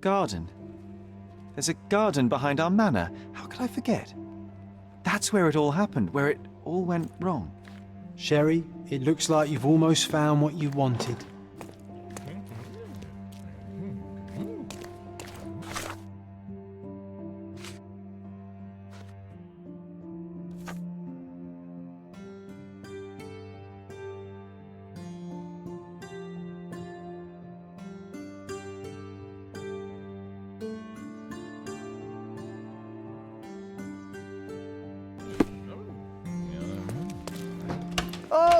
garden. There's a garden behind our manor. How could I forget? That's where it all happened, where it all went wrong. Sherry, it looks like you've almost found what you wanted.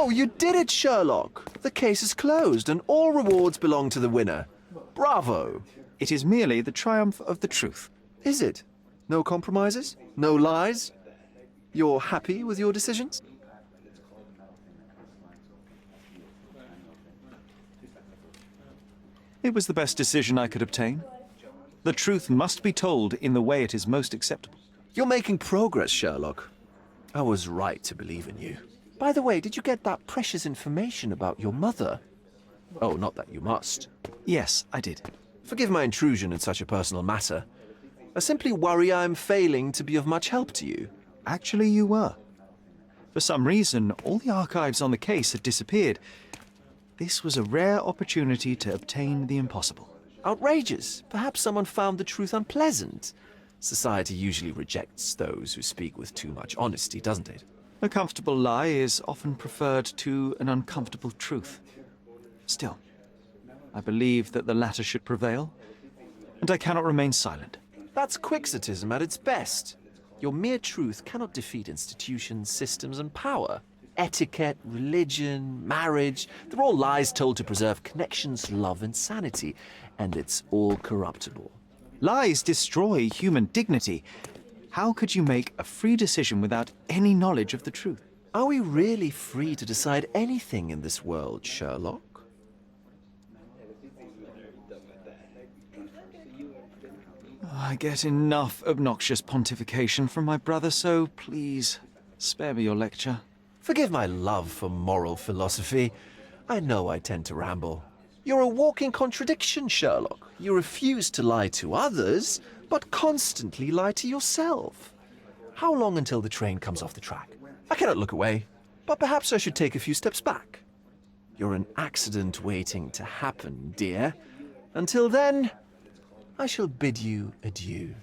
Oh, you did it, Sherlock! The case is closed and all rewards belong to the winner. Bravo! It is merely the triumph of the truth. Is it? No compromises? No lies? You're happy with your decisions? It was the best decision I could obtain. The truth must be told in the way it is most acceptable. You're making progress, Sherlock. I was right to believe in you. By the way, did you get that precious information about your mother? Oh, not that you must. Yes, I did. Forgive my intrusion in such a personal matter. I simply worry I'm failing to be of much help to you. Actually, you were. For some reason, all the archives on the case had disappeared. This was a rare opportunity to obtain the impossible. Outrageous. Perhaps someone found the truth unpleasant. Society usually rejects those who speak with too much honesty, doesn't it? A comfortable lie is often preferred to an uncomfortable truth. Still, I believe that the latter should prevail, and I cannot remain silent. That's quixotism at its best. Your mere truth cannot defeat institutions, systems, and power. Etiquette, religion, marriage, they're all lies told to preserve connections, love, and sanity, and it's all corruptible. Lies destroy human dignity. How could you make a free decision without any knowledge of the truth? Are we really free to decide anything in this world, Sherlock? I get enough obnoxious pontification from my brother, so please, spare me your lecture. Forgive my love for moral philosophy. I know I tend to ramble. You're a walking contradiction, Sherlock. You refuse to lie to others, but constantly lie to yourself. How long until the train comes off the track? I cannot look away, but perhaps I should take a few steps back. You're an accident waiting to happen, dear. Until then, I shall bid you adieu.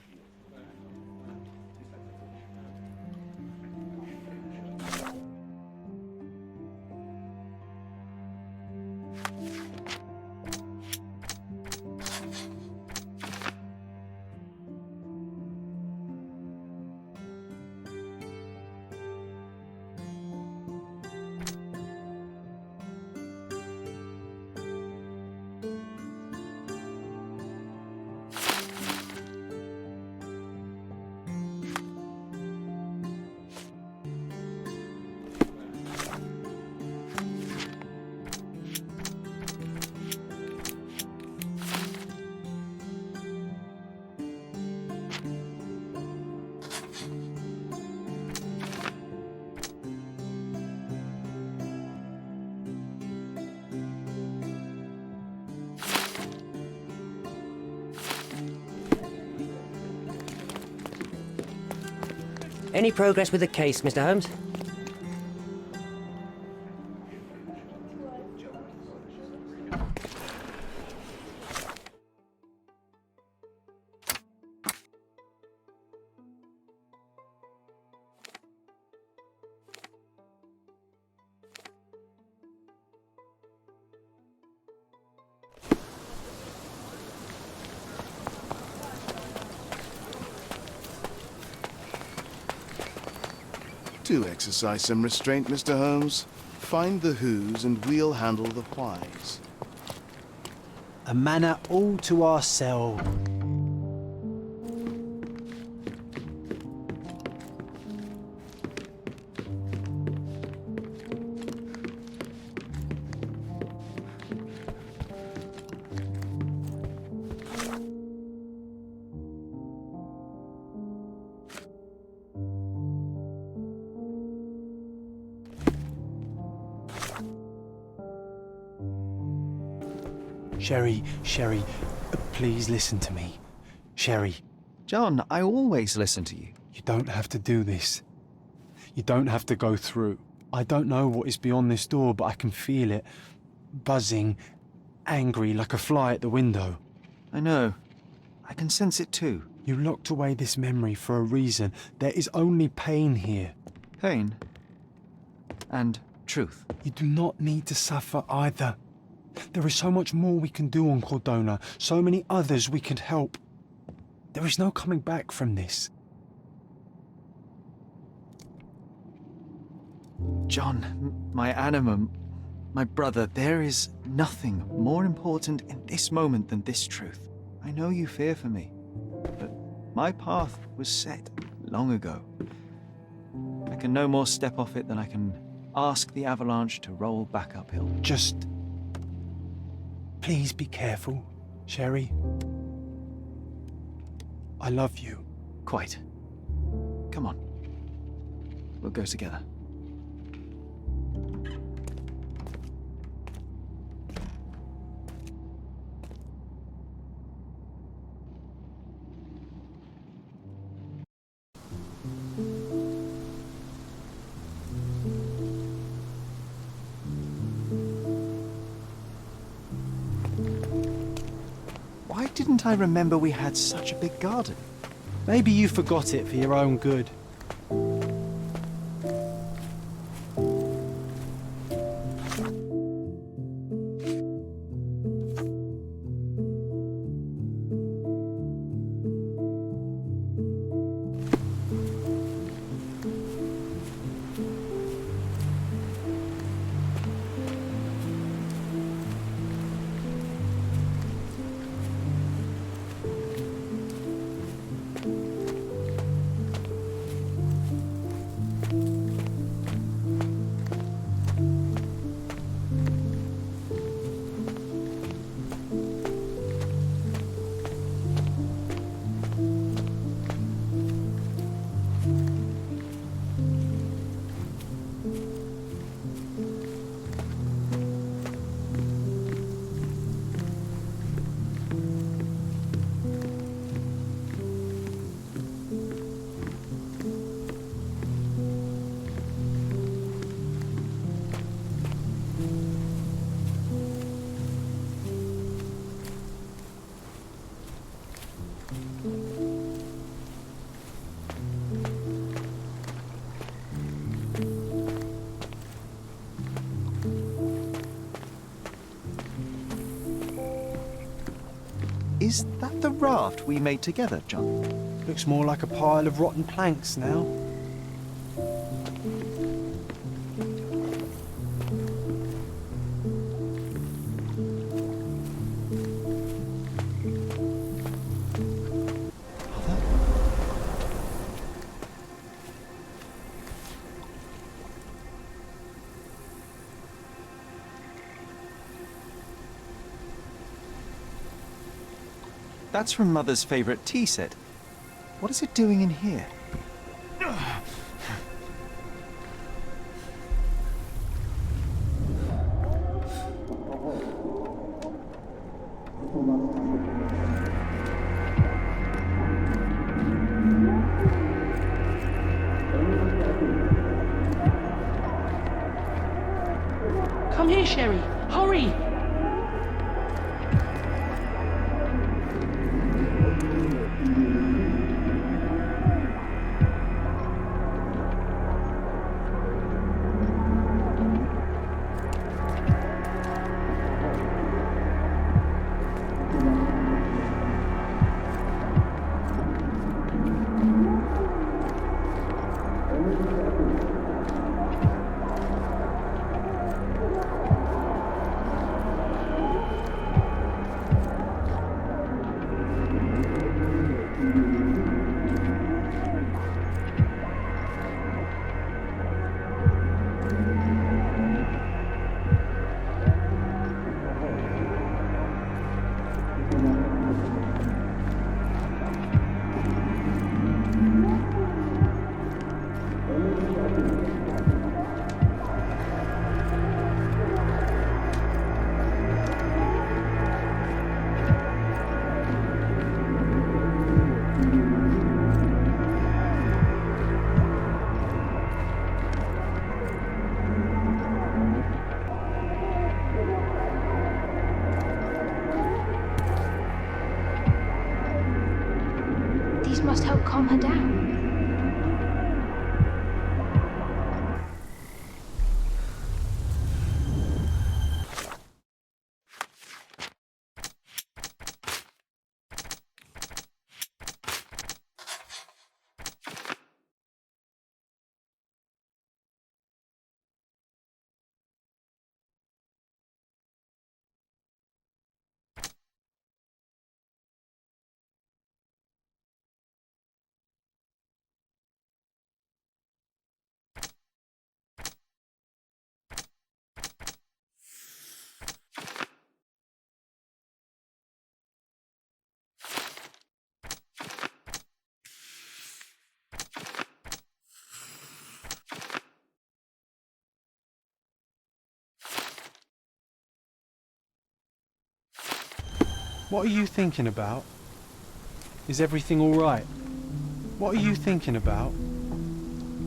Any progress with the case, Mr. Holmes? Do exercise some restraint, Mr. Holmes. Find the whos and we'll handle the whys. A manor all to ourselves. Sherry, Please listen to me. Sherry, John, I always listen to you. you don't have to do this. You don't have to go through. I don't know what is beyond this door, but I can feel it. Buzzing, angry like a fly at the window. I know. I can sense it too. You locked away this memory for a reason. There is only pain here. Pain. And truth. You do not need to suffer either. There is so much more we can do on Cordona, so many others we could help. There is no coming back from this. John, my anima, my brother, there is nothing more important in this moment than this truth. I know you fear for me, but my path was set long ago. I can no more step off it than I can ask the avalanche to roll back uphill. Just... please be careful, Sherry. I love you. Quite. Come on. We'll go together. Why didn't I remember we had such a big garden? Maybe you forgot it for your own good. Is that the raft we made together, John? Looks more like a pile of rotten planks now. That's from Mother's favorite tea set. What is it doing in here? Come here, Sherry. Hurry! What are you thinking about? Is everything all right? What are you thinking about?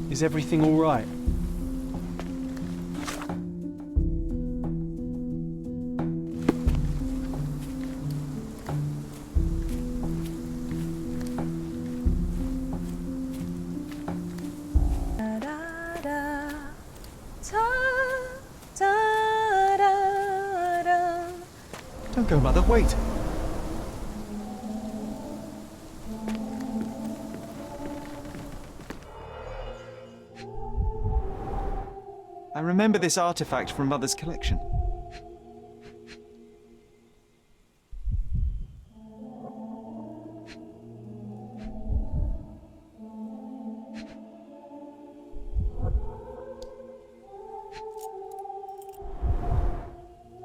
Is everything all right? Don't go, Mother, wait! I remember this artifact from Mother's collection.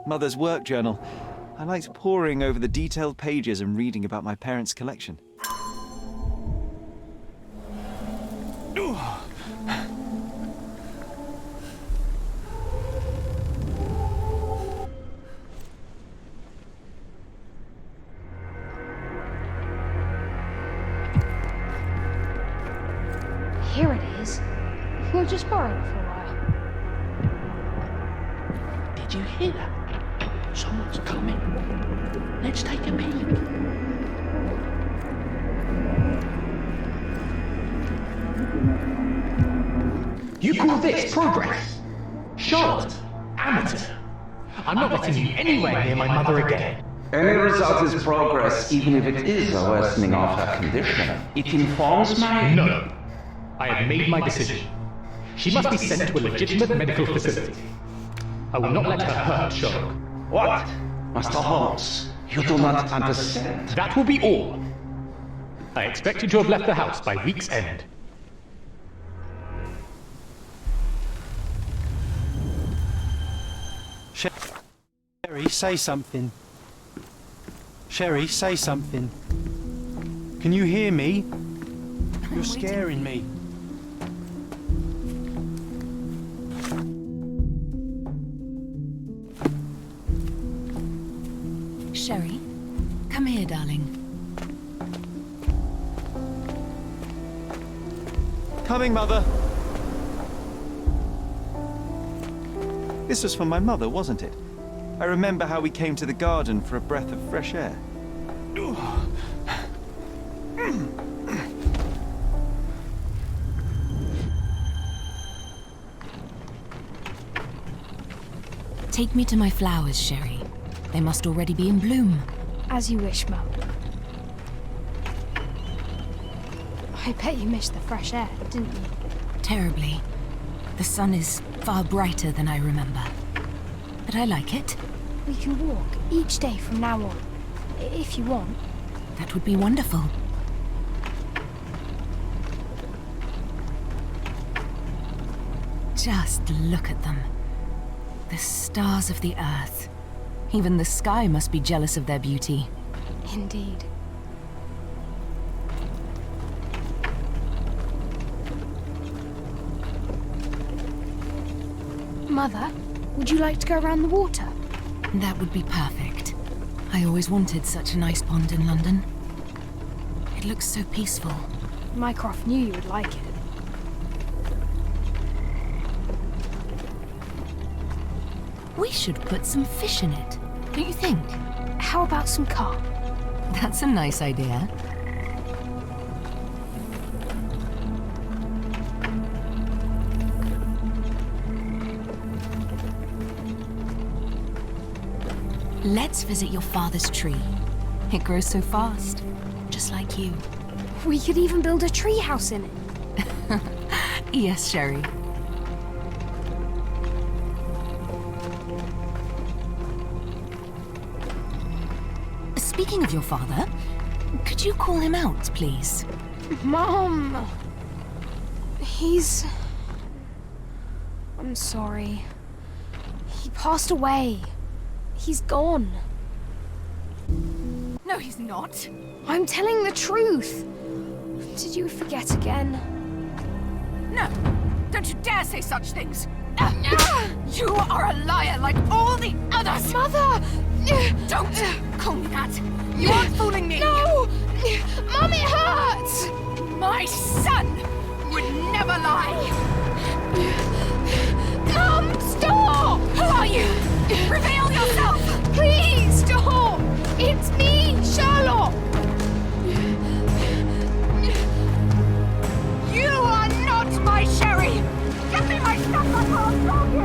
Mother's work journal. I liked poring over the detailed pages and reading about my parents' collection. Here it is. We'll just borrow it for a while. Did you hear that? Someone's coming. Let's take a peek. You call this progress? Charlotte, amateur. I'm not letting you anywhere near my mother again. Any result is progress, even if it is a worsening of her condition. It informs my... No. I have made my decision. She must be sent to a legitimate medical facility. I will not let her hurt Sherlock. What? Master Holmes, you do not understand. That will be all. I expect you to have left the house by week's end. Sherry, say something. Sherry, say something. Can you hear me? You're scaring me. Sherry, come here, darling. Coming, Mother! This was from my mother, wasn't it? I remember how we came to the garden for a breath of fresh air. Take me to my flowers, Sherry. They must already be in bloom. As you wish, Mum. I bet you missed the fresh air, didn't you? Terribly. The sun is far brighter than I remember. But I like it. We can walk each day from now on, if you want. That would be wonderful. Just look at them. The stars of the earth. Even the sky must be jealous of their beauty. Indeed. Mother, would you like to go around the water? That would be perfect. I always wanted such a nice pond in London. It looks so peaceful. Mycroft knew you would like it. We should put some fish in it, don't you think? How about some carp? That's a nice idea. Let's visit your father's tree. It grows so fast, just like you. We could even build a tree house in it. Yes, Sherry. Speaking of your father, could you call him out, please? Mom! I'm sorry. He passed away. He's gone. No, he's not. I'm telling the truth. Did you forget again? No, don't you dare say such things. You are a liar like all the others. Mother! Don't call me that. You aren't fooling me! No! Mum, it hurts! My son would never lie! Mum, stop! Who are you? Reveal yourself! Please, stop! It's me, Sherlock! You are not my Sherry! Give me my stuff, I can't stop you!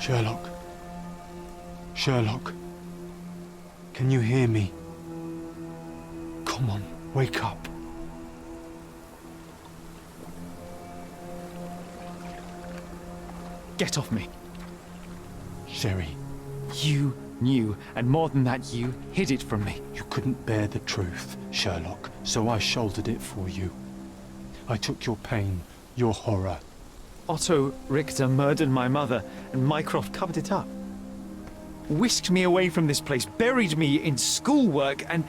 Sherlock. Sherlock. Can you hear me? Come on, wake up. Get off me. Sherry, You knew, and more than that, you hid it from me. you couldn't bear the truth, Sherlock, so I shouldered it for you. I took your pain, your horror. Otto Richter murdered my mother, and Mycroft covered it up. Whisked me away from this place, buried me in schoolwork, and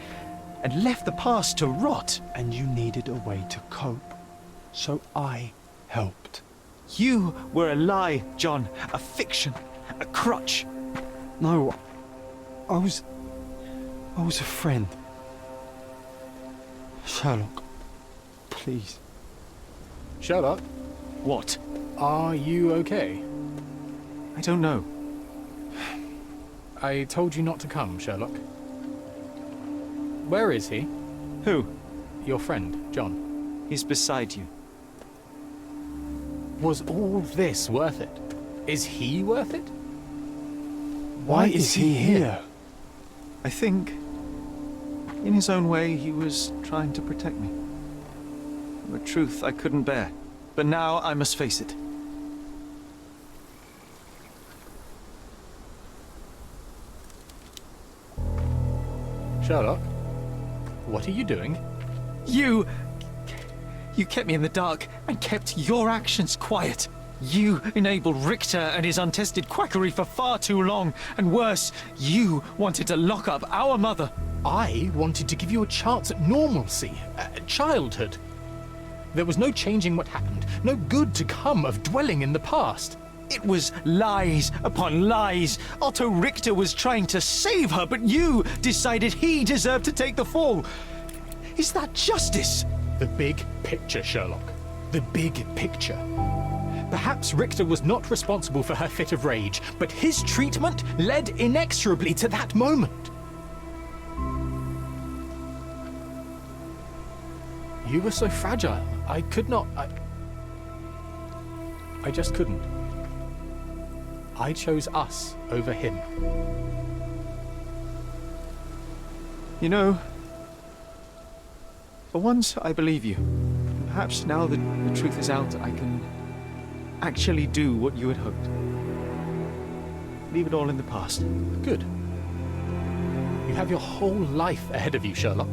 left the past to rot. And you needed a way to cope, so I helped. You were a lie, John, a fiction, a crutch. No, I was a friend. Sherlock, please. Sherlock, What? are you okay? I don't know. I told you not to come, Sherlock. Where is he? Who? Your friend, John. He's beside you. Was all this worth it? Is he worth it? Why is he here? I think... In his own way, he was trying to protect me from a truth I couldn't bear. But now I must face it. Sherlock, what are you doing? You kept me in the dark and kept your actions quiet. You enabled Richter and his untested quackery for far too long. And worse, you wanted to lock up our mother. I wanted to give you a chance at normalcy, childhood. There was no changing what happened, no good to come of dwelling in the past. It was lies upon lies. Otto Richter was trying to save her, but you decided he deserved to take the fall. Is that justice? The big picture, Sherlock. The big picture. Perhaps Richter was not responsible for her fit of rage, but his treatment led inexorably to that moment. You were so fragile. I could not... I just couldn't. I chose us over him. You know, for once I believe you. Perhaps now that the truth is out, I can actually do what you had hoped. Leave it all in the past. Good. You have your whole life ahead of you, Sherlock.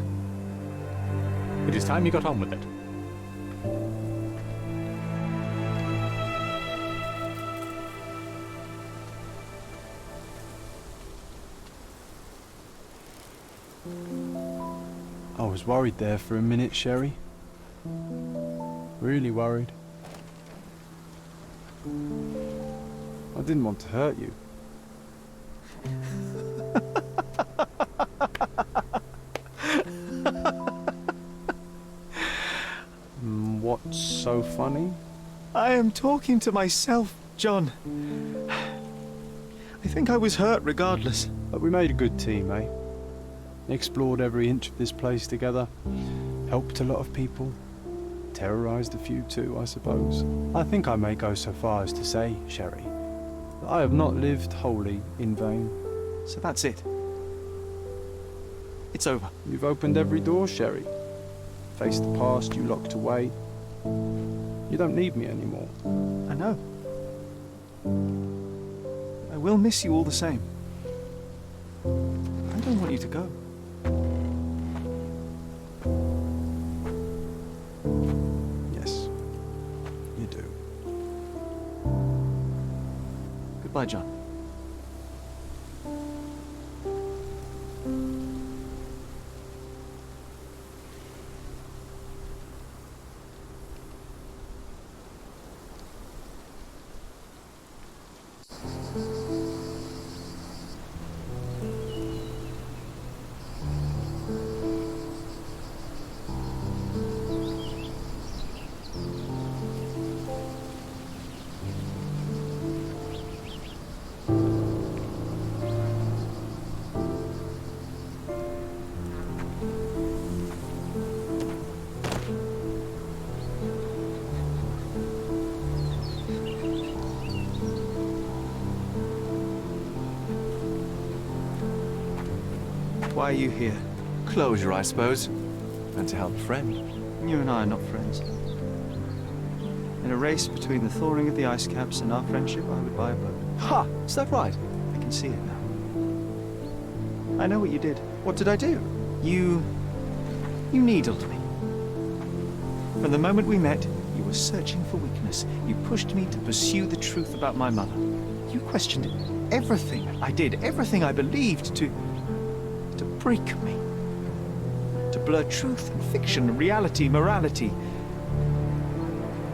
It is time you got on with it. I was worried there for a minute, Sherry. Really worried. I didn't want to hurt you. What's so funny? I am talking to myself, John. I think I was hurt regardless. But we made a good team, eh? Explored every inch of this place together. Helped a lot of people. Terrorized a few too, I suppose. I think I may go so far as to say, Sherry, that I have not lived wholly in vain. So that's it. It's over. You've opened every door, Sherry. Faced the past you locked away. You don't need me anymore. I know. I will miss you all the same. I don't want you to go. Yes, you do. Goodbye, John. Why are you here? Closure, I suppose. And to help a friend. You and I are not friends. In a race between the thawing of the ice caps and our friendship, I would buy a boat. Ha! Is that right? I can see it now. I know what you did. What did I do? You needled me. From the moment we met, you were searching for weakness. You pushed me to pursue the truth about my mother. You questioned everything I did, everything I believed, to break me. To blur truth and fiction, reality, morality.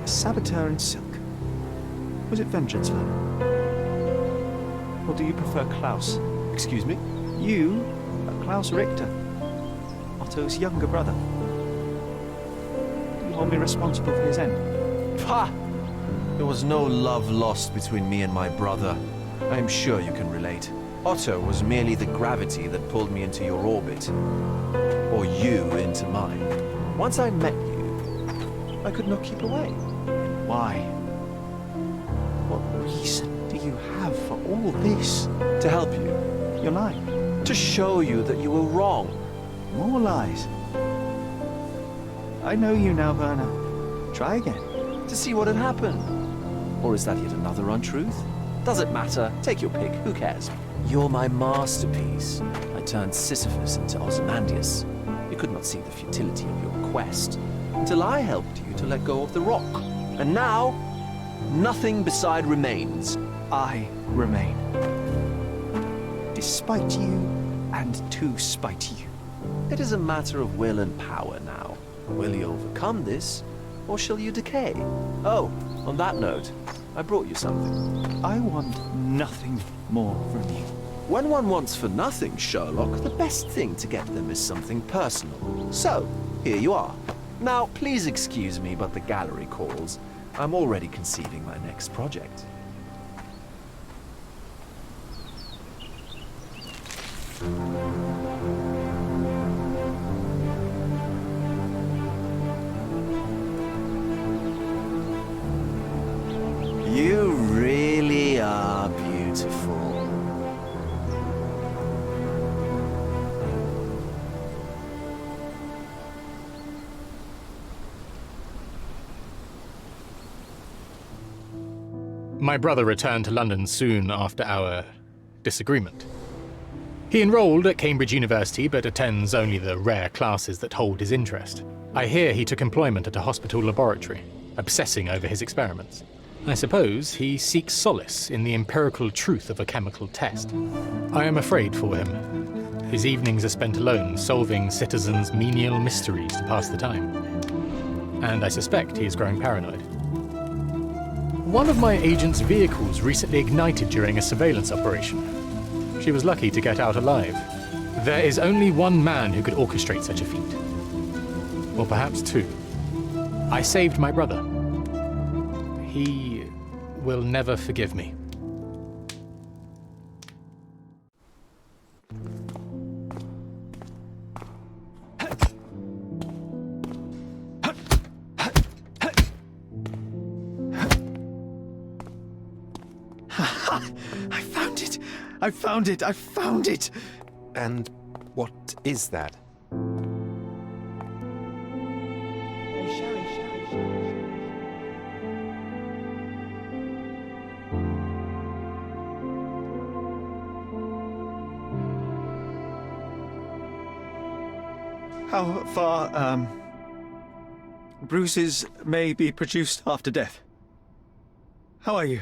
A saboteur in silk. Was it vengeance, love? Or do you prefer Klaus? Excuse me? You are Klaus Richter, Otto's younger brother. Do you hold me responsible for his end? Ha! There was no love lost between me and my brother. I am sure you can relate. Otto was merely the gravity that pulled me into your orbit. Or you into mine. Once I met you, I could not keep away. Why? What reason do you have for all this? To help you. You're lying. To show you that you were wrong. More lies. I know you now, Werner. Try again. To see what had happened. Or is that yet another untruth? Does it matter? Take your pick. Who cares? You're my masterpiece. I turned Sisyphus into Ozymandias. You could not see the futility of your quest until I helped you to let go of the rock. And now, nothing beside remains. I remain. Despite you, and to spite you. It is a matter of will and power now. Will you overcome this, or shall you decay? Oh, on that note, I brought you something. I want nothing more from you. When one wants for nothing, Sherlock, the best thing to get them is something personal. So, here you are. Now, please excuse me, but the gallery calls. I'm already conceiving my next project. You really are beautiful. My brother returned to London soon after our disagreement. He enrolled at Cambridge University but attends only the rare classes that hold his interest. I hear he took employment at a hospital laboratory, obsessing over his experiments. I suppose he seeks solace in the empirical truth of a chemical test. I am afraid for him. His evenings are spent alone, solving citizens' menial mysteries to pass the time. And I suspect he is growing paranoid. One of my agent's vehicles recently ignited during a surveillance operation. She was lucky to get out alive. There is only one man who could orchestrate such a feat. Or perhaps two. I saved my brother. He will never forgive me. I found it! I found it! And what is that? How far, bruises may be produced after death? How are you?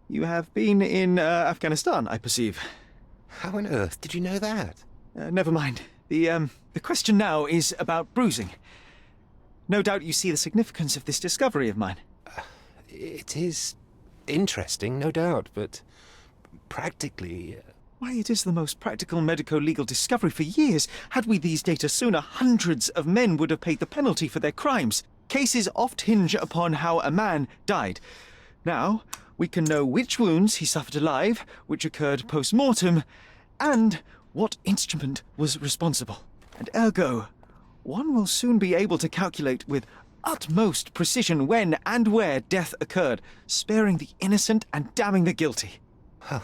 You have been in Afghanistan, I perceive. How on earth did you know that? Never mind. The question now is about bruising. No doubt you see the significance of this discovery of mine. It is interesting, no doubt, but practically... Why, it is the most practical medico-legal discovery for years. Had we these data sooner, hundreds of men would have paid the penalty for their crimes. Cases oft hinge upon how a man died. Now, we can know which wounds he suffered alive, which occurred post-mortem, and what instrument was responsible. And ergo, one will soon be able to calculate with utmost precision when and where death occurred, sparing the innocent and damning the guilty. Well,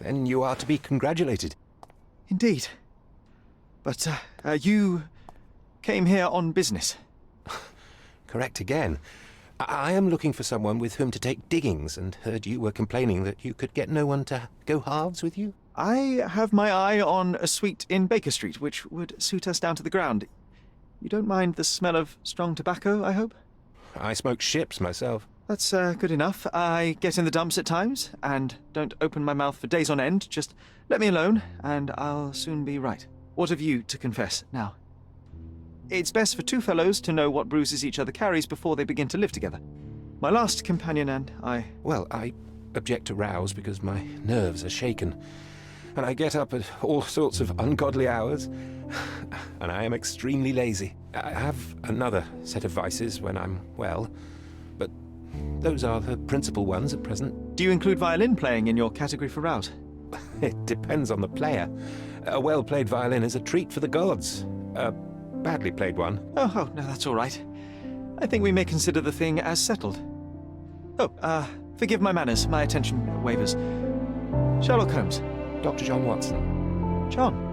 then you are to be congratulated. Indeed. But, you came here on business. Correct again. I am looking for someone with whom to take diggings, and heard you were complaining that you could get no one to go halves with you. I have my eye on a suite in Baker Street, which would suit us down to the ground. You don't mind the smell of strong tobacco, I hope? I smoke ships myself. That's good enough. I get in the dumps at times, and don't open my mouth for days on end. Just let me alone, and I'll soon be right. What have you to confess now? It's best for two fellows to know what bruises each other carries before they begin to live together. My last companion and I... Well, I object to rows because my nerves are shaken, and I get up at all sorts of ungodly hours, and I am extremely lazy. I have another set of vices when I'm well, but those are the principal ones at present. Do you include violin playing in your category for rouse? It depends on the player. A well-played violin is a treat for the gods. A badly played one. Oh, no, that's all right. I think we may consider the thing as settled. Oh, forgive my manners. My attention wavers. Sherlock Holmes. Dr. John Watson. John.